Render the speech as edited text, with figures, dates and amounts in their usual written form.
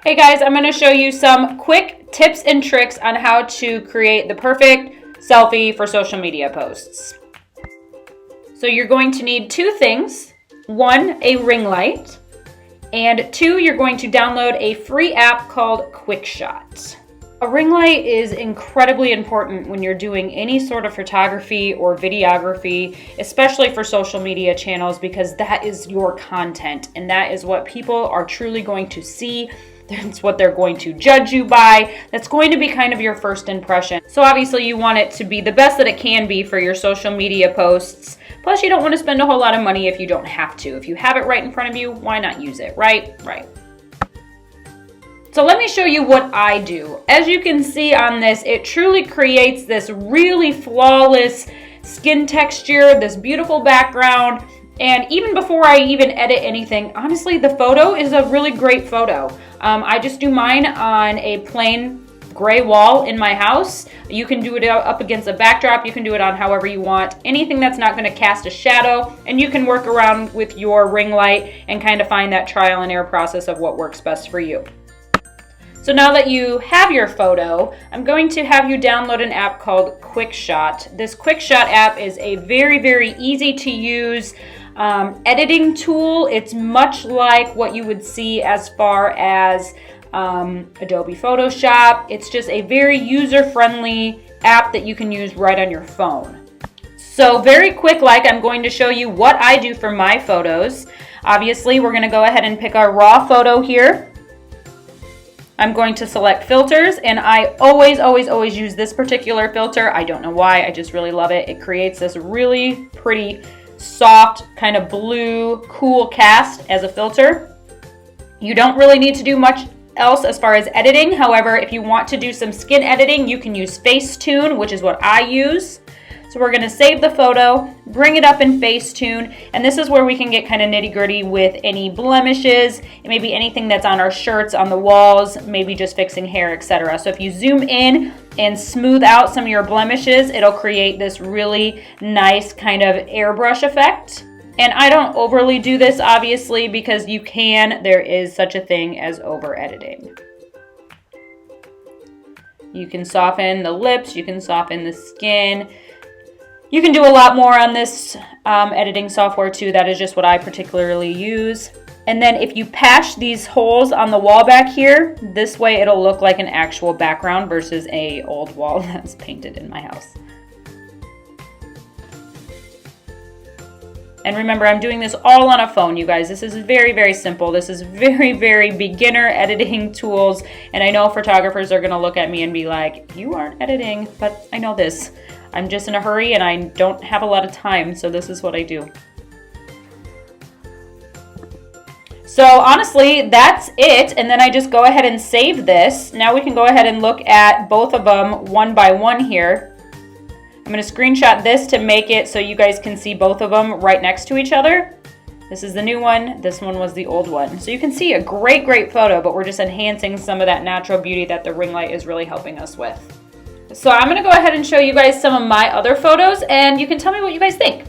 Hey guys, I'm going to show you some quick tips and tricks on how to create the perfect selfie for social media posts. So you're going to need two things. One, a ring light, and two, you're going to download a free app called QuickShot. A ring light is incredibly important when you're doing any sort of photography or videography, especially for social media channels, because that is your content and that is what people are truly going to see. That's what they're going to judge you by. That's going to be kind of your first impression. So obviously you want it to be the best that it can be for your social media posts. Plus you don't want to spend a whole lot of money if you don't have to. If you have it right in front of you, why not use it, right? Right. So let me show you what I do. As you can see on this, it truly creates this really flawless skin texture, this beautiful background. And even before I even edit anything, honestly, the photo is a really great photo. I just do mine on a plain gray wall in my house. You can do it up against a backdrop. You can do it on however you want. Anything that's not going to cast a shadow. And you can work around with your ring light and kind of find that trial and error process of what works best for you. So now that you have your photo, I'm going to have you download an app called QuickShot. This QuickShot app is a very, very easy to use editing tool. It's much like what you would see as far as Adobe Photoshop. It's just a very user-friendly app that you can use right on your phone. So very quick, I'm going to show you what I do for my photos. Obviously, we're going to go ahead and pick our raw photo here. I'm going to select filters, and I always use this particular filter. I don't know why, I just really love it. It creates this really pretty, soft, kind of blue, cool cast as a filter. You don't really need to do much else as far as editing. However, if you want to do some skin editing, you can use Facetune, which is what I use. So we're going to save the photo, bring it up in Facetune, and this is where we can get kind of nitty-gritty with any blemishes, and maybe anything that's on our shirts, on the walls, maybe just fixing hair, etc. So if you zoom in and smooth out some of your blemishes, it'll create this really nice kind of airbrush effect. And I don't overly do this, obviously, because there is such a thing as over-editing. You can soften the lips, you can soften the skin. You can do a lot more on this editing software too. That is just what I particularly use. And then if you patch these holes on the wall back here, this way it'll look like an actual background versus an old wall that's painted in my house. And remember, I'm doing this all on a phone, you guys. This is very, very simple. This is very, very beginner editing tools. And I know photographers are gonna look at me and be like, you aren't editing, but I know this. I'm just in a hurry and I don't have a lot of time, so this is what I do. So honestly, that's it. And then I just go ahead and save this. Now we can go ahead and look at both of them one by one here. I'm going to screenshot this to make it so you guys can see both of them right next to each other. This is the new one. This one was the old one. So you can see a great, great photo, but we're just enhancing some of that natural beauty that the ring light is really helping us with. So I'm going to go ahead and show you guys some of my other photos, and you can tell me what you guys think.